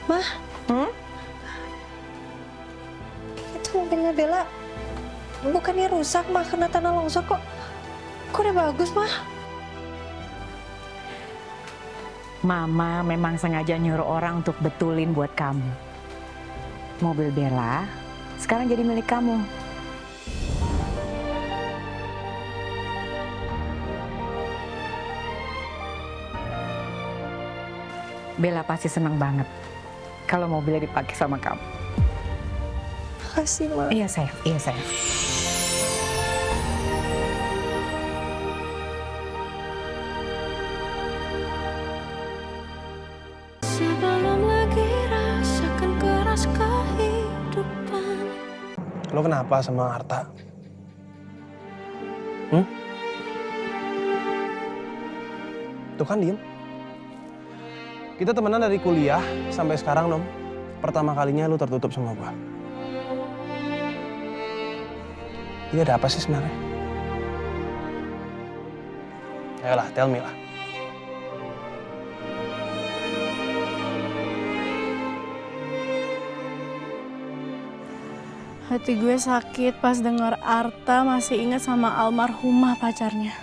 Mah, itu mobilnya Bella bukannya rusak mah kena tanah longsor kok. Kok udah bagus mah? Mama memang sengaja nyuruh orang untuk betulin buat kamu. Mobil Bella sekarang jadi milik kamu. Bella pasti senang banget kalau mobilnya dipakai sama kamu. Makasih, Ma. Iya sayang, iya sayang. Sebelum lagi rasakan keras kehidupan. Lo kenapa sama Arta? Tuh kan diem. Kita temenan dari kuliah sampai sekarang, Nom. Pertama kalinya lu tertutup sama gua. Ini ada apa sih sebenarnya? Ayolah, tell me lah. Hati gue sakit pas dengar Arta masih ingat sama almarhumah pacarnya.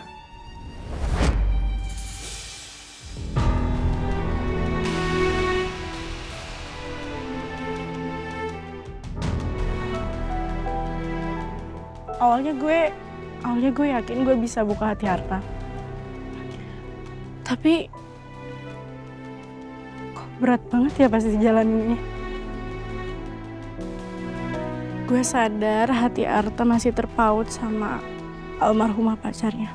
Awalnya gue yakin gue bisa buka hati Arta. Tapi kok berat banget ya pas dijalaninnya. Gue sadar hati Arta masih terpaut sama almarhumah pacarnya.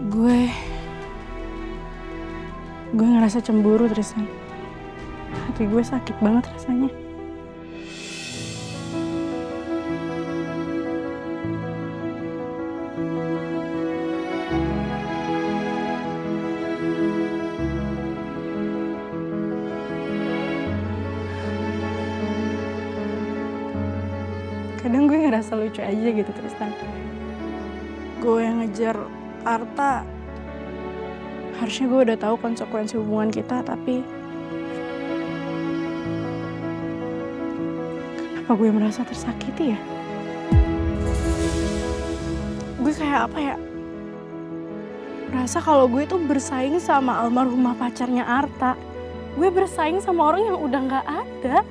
Gue ngerasa cemburu, Tristan. Hati gue sakit banget rasanya. Kadang gue ngerasa lucu aja gitu, Tristan. Gue yang ngejar Arta, harusnya gue udah tahu konsekuensi hubungan kita, tapi kenapa gue merasa tersakiti ya? Gue kayak apa ya? Merasa kalau gue tuh bersaing sama almarhumah pacarnya Arta. Gue bersaing sama orang yang udah nggak ada.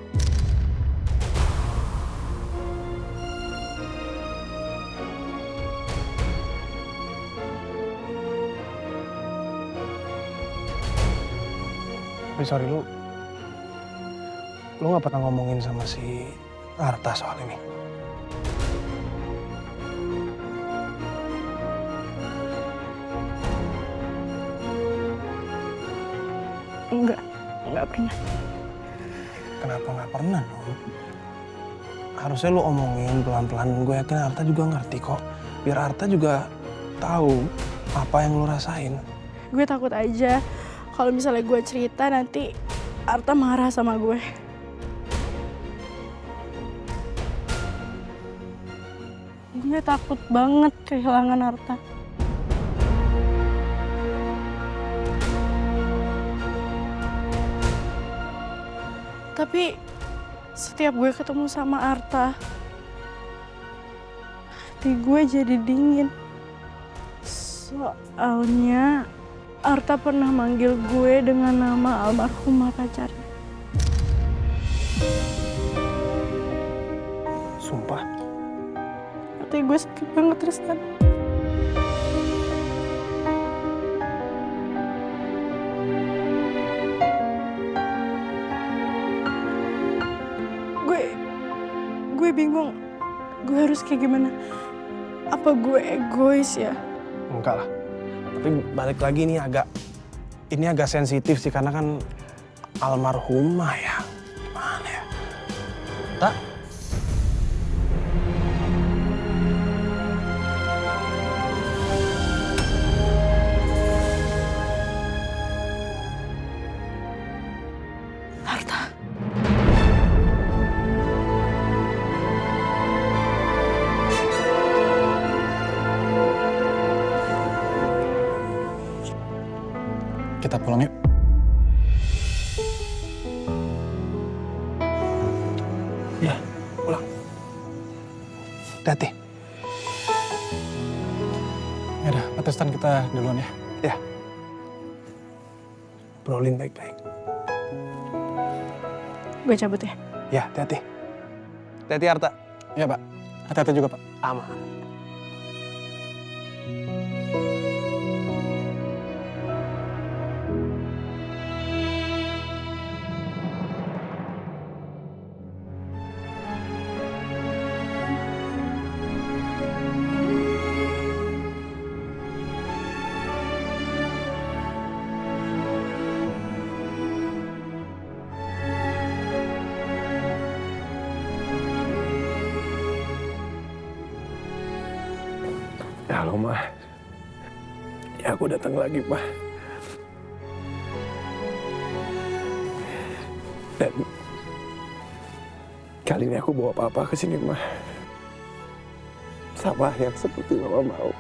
Tapi sorry, lu gak pernah ngomongin sama si Arta soal ini. Enggak pernah. Kenapa gak pernah, Nom? Harusnya lu omongin pelan-pelan. Gue yakin Arta juga ngerti kok. Biar Arta juga tahu apa yang lu rasain. Gue takut aja kalau misalnya gue cerita nanti Arta marah sama gue. Gue takut banget kehilangan Arta. Tapi setiap gue ketemu sama Arta, hati gue jadi dingin. Soalnya Arta pernah manggil gue dengan nama almarhumah pacarnya. Sumpah. Hati gue sakit banget, Tristan. Gue bingung. Gue harus kayak gimana? Apa gue egois ya? Enggak lah. Tapi balik lagi ini agak sensitif sih karena kan almarhumah ya. Gimana ya? Tak. Arta. Kita pulang yuk. Hati-hati. Ya udah, Pak Tristan kita duluan ya. Ya. Brolin baik-baik. Gue cabut ya. Ya, hati-hati. Hati-hati Arta. Iya Pak, hati-hati juga Pak. Aman. Halo, Ma. Ya, aku datang lagi, Ma. Dan kali ini aku bawa Papa ke sini, Ma. Sama yang seperti Mama mau.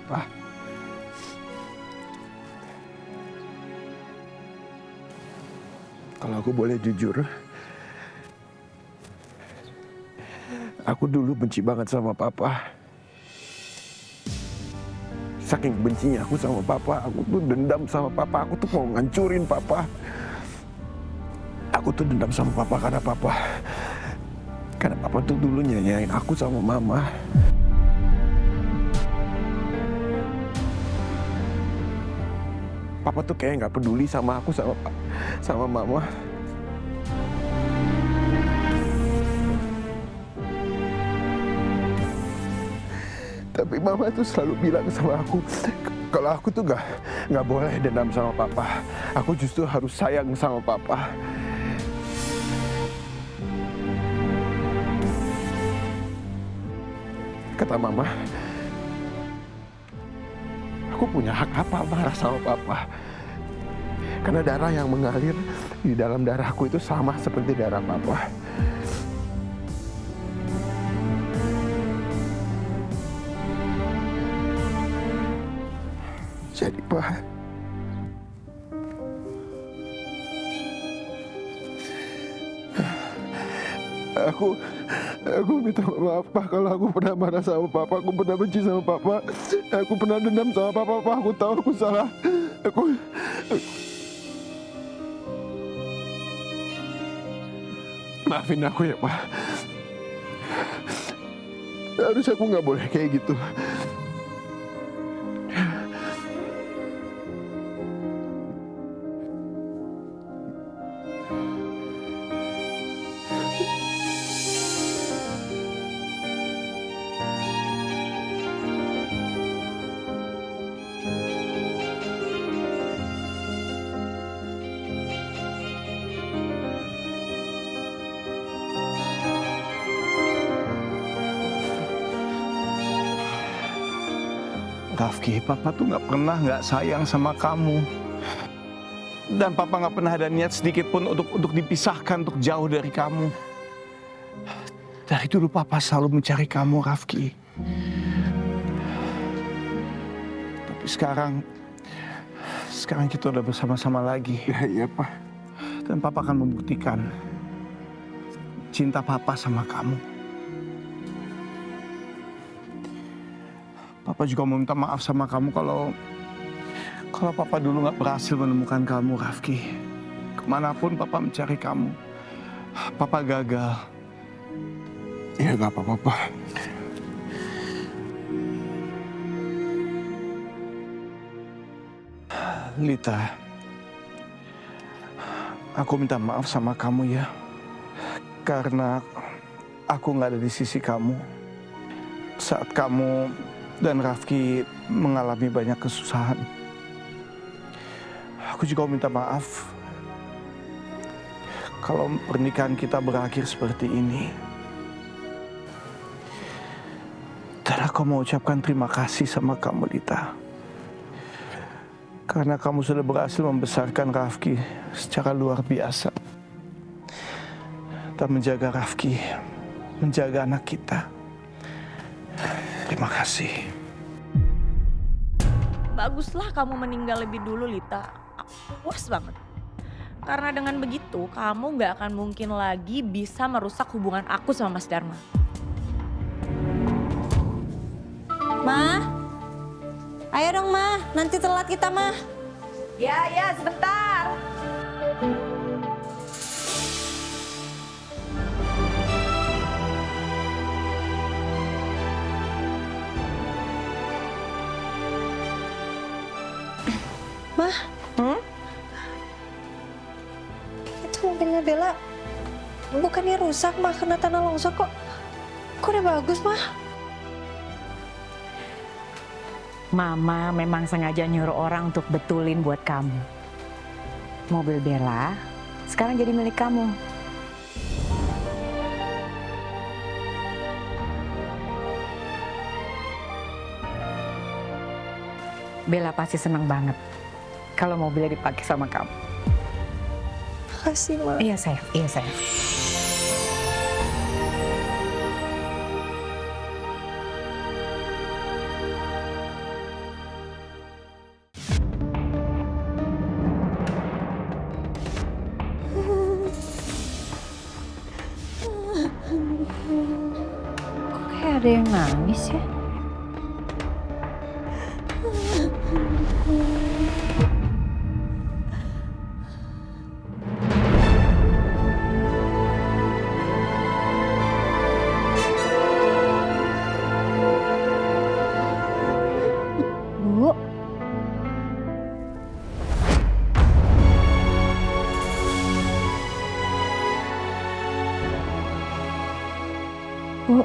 Pa. Kalau aku boleh jujur, aku dulu benci banget sama Papa. Saking bencinya aku sama Papa, aku tuh dendam sama Papa, aku tuh mau ngancurin Papa. Aku tuh dendam sama Papa karena Papa tuh dulu nyanyain aku sama Mama. Papa tuh kayak nggak peduli sama aku sama Mama. Tapi Mama tuh selalu bilang sama aku kalau aku tuh nggak boleh dendam sama Papa. Aku justru harus sayang sama Papa. Kata Mama, aku punya hak apa marah sama Papa? Karena darah yang mengalir di dalam darahku itu sama seperti darah Papa. Jadi, Pak, aku minta maaf, Pak, kalau aku pernah marah sama Papa, aku pernah benci sama Papa, aku pernah dendam sama Papa, Pak. Aku tahu aku salah. Maafin aku ya, Pak. Harusnya aku nggak boleh kayak gitu. Rafki, Papa tuh nggak pernah nggak sayang sama kamu. Dan Papa nggak pernah ada niat sedikit pun untuk dipisahkan, untuk jauh dari kamu. Dari dulu Papa selalu mencari kamu, Rafki. Tapi sekarang kita udah bersama-sama lagi. Iya, Pak. Dan Papa akan membuktikan cinta Papa sama kamu. Papa juga mau minta maaf sama kamu kalau Papa dulu nggak berhasil menemukan kamu, Rafki. Kemanapun Papa mencari kamu, Papa gagal. Iya, nggak apa-apa, Pak. Lita, aku minta maaf sama kamu ya. Karena aku nggak ada di sisi kamu saat kamu dan Rafki mengalami banyak kesusahan. Aku juga minta maaf kalau pernikahan kita berakhir seperti ini. Dan aku mau ucapkan terima kasih sama kamu, Lita. Karena kamu sudah berhasil membesarkan Rafki secara luar biasa. Dan menjaga Rafki, menjaga anak kita. Terima kasih. Baguslah kamu meninggal lebih dulu, Lita. Aku puas banget. Karena dengan begitu, kamu gak akan mungkin lagi bisa merusak hubungan aku sama Mas Dharma. Ma, ayo dong Ma, nanti telat kita Ma. Ya, sebentar. Ma, itu mobilnya Bella bukannya rusak Ma, kena tanah longsor kok. Kok udah bagus Ma? Mama memang sengaja nyuruh orang untuk betulin buat kamu. Mobil Bella sekarang jadi milik kamu. Bella pasti senang banget kalau mobilnya dipakai sama kamu. Makasih Ma. Iya sayang, iya sayang. Kok kayak ada yang nangis ya? Bu. Bu,